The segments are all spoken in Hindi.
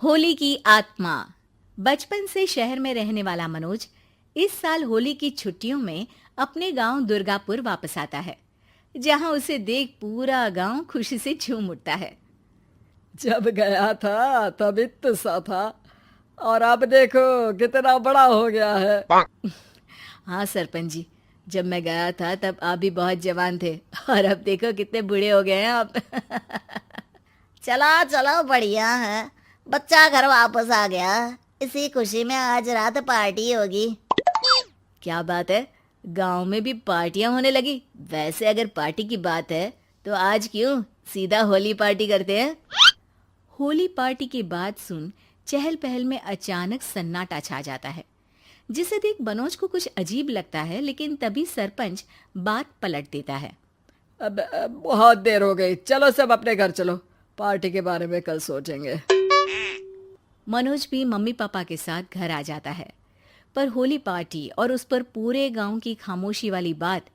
होली की आत्मा। बचपन से शहर में रहने वाला मनोज इस साल होली की छुट्टियों में अपने गांव दुर्गापुर वापस आता है, जहां उसे देख पूरा गांव खुशी से झूम उठता है। जब गया था तब इतना सा था और अब देखो कितना बड़ा हो गया है। हाँ सरपंच जी, जब मैं गया था तब आप भी बहुत जवान थे और अब देखो कितने बूढ़े हो गए हैं आप। चलो चलो बढ़िया है। बच्चा घर वापस आ गया। इसी खुशी में आज रात पार्टी होगी। क्या बात है, गांव में भी पार्टियां होने लगी। वैसे अगर पार्टी की बात है तो आज क्यों सीधा होली पार्टी करते हैं। होली पार्टी की बात सुन चहल पहल में अचानक सन्नाटा छा जाता है, जिसे देख मनोज को कुछ अजीब लगता है, लेकिन तभी सरपंच बात पलट देता है। अब बहुत देर हो गई, चलो सब अपने घर चलो, पार्टी के बारे में कल सोचेंगे। मनोज भी मम्मी पापा के साथ घर आ जाता है, पर होली पार्टी और उस पर पूरे गांव की खामोशी वाली बात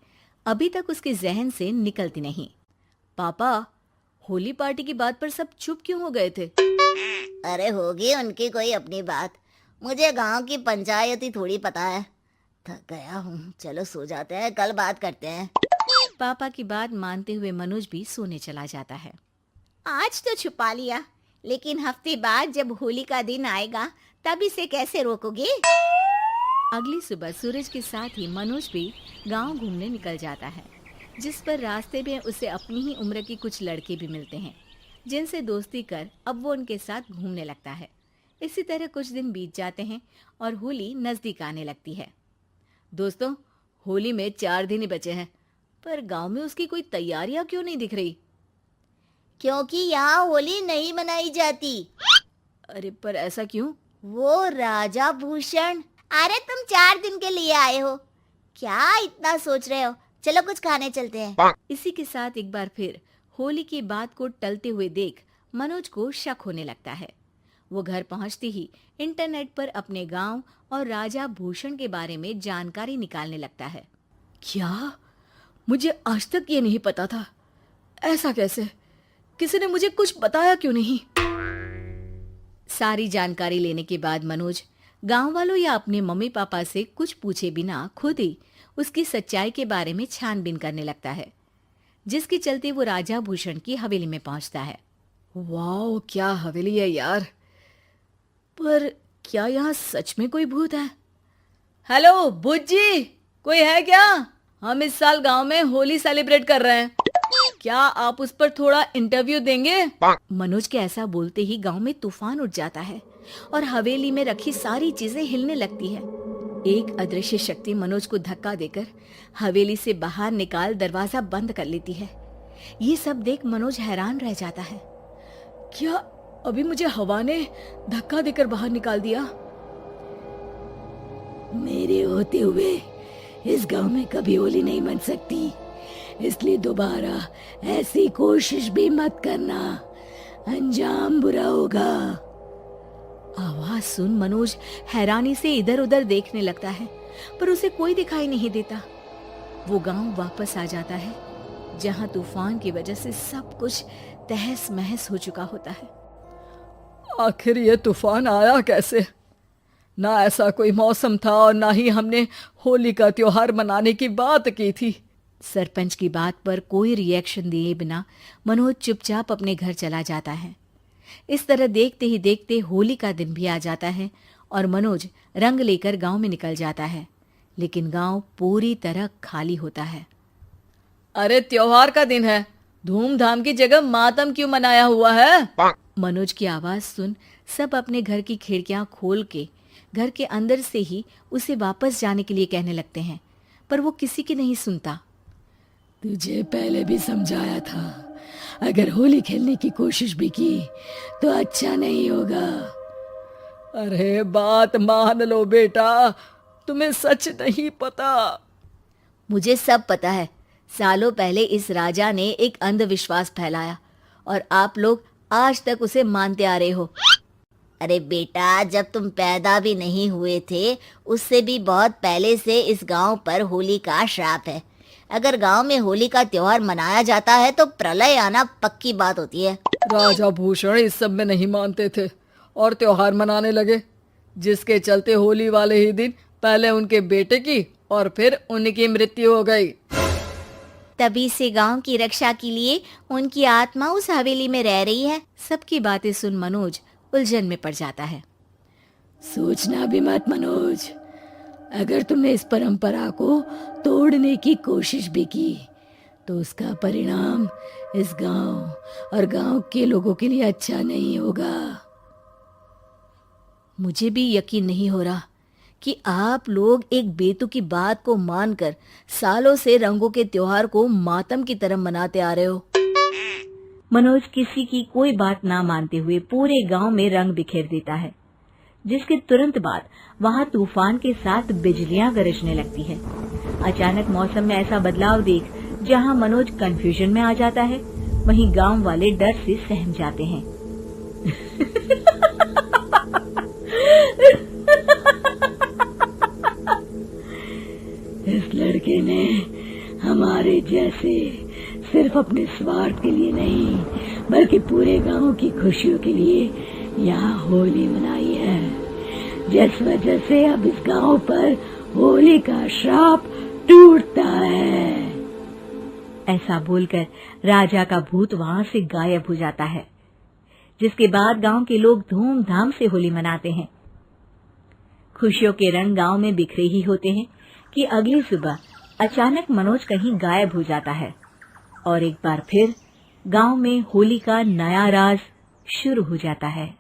अभी तक उसके जहन से निकलती नहीं। पापा, होली पार्टी की बात पर सब चुप क्यों हो गए थे? अरे होगी उनकी कोई अपनी बात। मुझे गांव की पंचायत ही थोड़ी पता है। थक गया हूँ, चलो सो जाते हैं, कल बात करते हैं। पापा की बात मानते हुए मनोज भी सोने चला जाता है। आज तो छुपा लिया, लेकिन हफ्ते बाद जब होली का दिन आएगा तब इसे कैसे रोकोगे? अगली सुबह सूरज के साथ ही मनोज भी गांव घूमने निकल जाता है, जिस पर रास्ते में उसे अपनी ही उम्र के कुछ लड़के भी मिलते हैं, जिनसे दोस्ती कर अब वो उनके साथ घूमने लगता है। इसी तरह कुछ दिन बीत जाते हैं और होली नजदीक आने लगती है। दोस्तों, होली में 4 दिन ही बचे हैं, पर गांव में उसकी कोई तैयारियां क्यों नहीं दिख रही? क्योंकि यहाँ होली नहीं मनाई जाती। अरे पर ऐसा क्यों? वो राजा भूषण। अरे तुम 4 दिन के लिए आए हो, क्या इतना सोच रहे हो? चलो कुछ खाने चलते हैं। इसी के साथ एक बार फिर होली की बात को टलते हुए देख मनोज को शक होने लगता है। वो घर पहुंचते ही इंटरनेट पर अपने गांव और राजा भूषण के बारे में जानकारी निकालने लगता है। क्या? मुझे आज तक ये नहीं पता था। ऐसा कैसे? किसी ने मुझे कुछ बताया क्यों नहीं? सारी जानकारी लेने के बाद मनोज गांव वालों या अपने मम्मी पापा से कुछ पूछे बिना खुद ही उसकी सच्चाई के बारे में छानबीन करने लगता है, जिसके चलते वो राजा भूषण की हवेली में पहुंचता है। वाह, क्या हवेली है यार। पर क्या यहाँ सच में कोई भूत है? हेलो भूत जी, कोई है क्या? हम इस साल गांव में होली सेलिब्रेट कर रहे हैं, क्या आप उस पर थोड़ा इंटरव्यू देंगे? मनोज के ऐसा बोलते ही गांव में तूफान उठ जाता है और हवेली में रखी सारी चीजें हिलने लगती है। एक अदृश्य शक्ति मनोज को धक्का देकर हवेली से बाहर निकाल दरवाजा बंद कर लेती है। ये सब देख मनोज हैरान रह जाता है। क्या अभी मुझे हवा ने धक्का देकर बाहर निकाल दिया? मेरे होते हुए इस गांव में कभी होली नहीं मन सकती, इसलिए दोबारा ऐसी कोशिश भी मत करना, अंजाम बुरा होगा। आवाज सुन मनोज हैरानी से इधर उधर देखने लगता है, पर उसे कोई दिखाई नहीं देता। वो गांव वापस आ जाता है, जहां तूफान की वजह से सब कुछ तहस महस हो चुका होता है। आखिर ये तूफान आया कैसे? ना ऐसा कोई मौसम था और ना ही हमने होली का त्योहार मनाने की बात की थी। सरपंच की बात पर कोई रिएक्शन दिए बिना मनोज चुपचाप अपने घर चला जाता है। इस तरह देखते ही देखते होली का दिन भी आ जाता है और मनोज रंग लेकर गांव में निकल जाता है, लेकिन गांव पूरी तरह खाली होता है। अरे त्योहार का दिन है, धूमधाम की जगह मातम क्यों मनाया हुआ है? मनोज की आवाज सुन सब अपने घर की खिड़कियां खोल के घर के अंदर से ही उसे वापस जाने के लिए कहने लगते हैं, पर वो किसी की नहीं सुनता। तुझे पहले भी समझाया था, अगर होली खेलने की कोशिश भी की तो अच्छा नहीं होगा। अरे बात मान लो बेटा, तुम्हें सच नहीं पता। मुझे सब पता है। सालों पहले इस राजा ने एक अंधविश्वास फैलाया और आप लोग आज तक उसे मानते आ रहे हो। अरे बेटा, जब तुम पैदा भी नहीं हुए थे उससे भी बहुत पहले से इस गांव पर होली का श्राप है। अगर गांव में होली का त्योहार मनाया जाता है तो प्रलय आना पक्की बात होती है। राजा भूषण इस सब में नहीं मानते थे और त्योहार मनाने लगे, जिसके चलते होली वाले ही दिन पहले उनके बेटे की और फिर उनकी मृत्यु हो गई। तभी से गांव की रक्षा के लिए उनकी आत्मा उस हवेली में रह रही है। सबकी बातें सुन मनोज उलझन में पड़ जाता है। सोचना भी मत मनोज, अगर तुमने इस परंपरा को तोड़ने की कोशिश भी की तो उसका परिणाम इस गांव और गांव के लोगों के लिए अच्छा नहीं होगा। मुझे भी यकीन नहीं हो रहा कि आप लोग एक बेतुकी बात को मानकर सालों से रंगों के त्योहार को मातम की तरह मनाते आ रहे हो। मनोज किसी की कोई बात ना मानते हुए पूरे गांव में रंग बिखेर देता है, जिसके तुरंत बाद वहां तूफान के साथ बिजलियां गरजने लगती है। अचानक मौसम में ऐसा बदलाव देख जहां मनोज कंफ्यूजन में आ जाता है, वहीं गांव वाले डर से सहम जाते हैं। इस लड़के ने हमारे जैसे सिर्फ अपने स्वार्थ के लिए नहीं बल्कि पूरे गांव की खुशियों के लिए यहाँ होली मनाई है, जिस वजह से अब इस गांव पर होली का श्राप टूटता है। ऐसा बोलकर राजा का भूत वहां से गायब हो जाता है, जिसके बाद गांव के लोग धूमधाम से होली मनाते हैं। खुशियों के रंग गांव में बिखरे ही होते हैं कि अगली सुबह अचानक मनोज कहीं गायब हो जाता है और एक बार फिर गांव में होली का नया राज शुरू हो जाता है।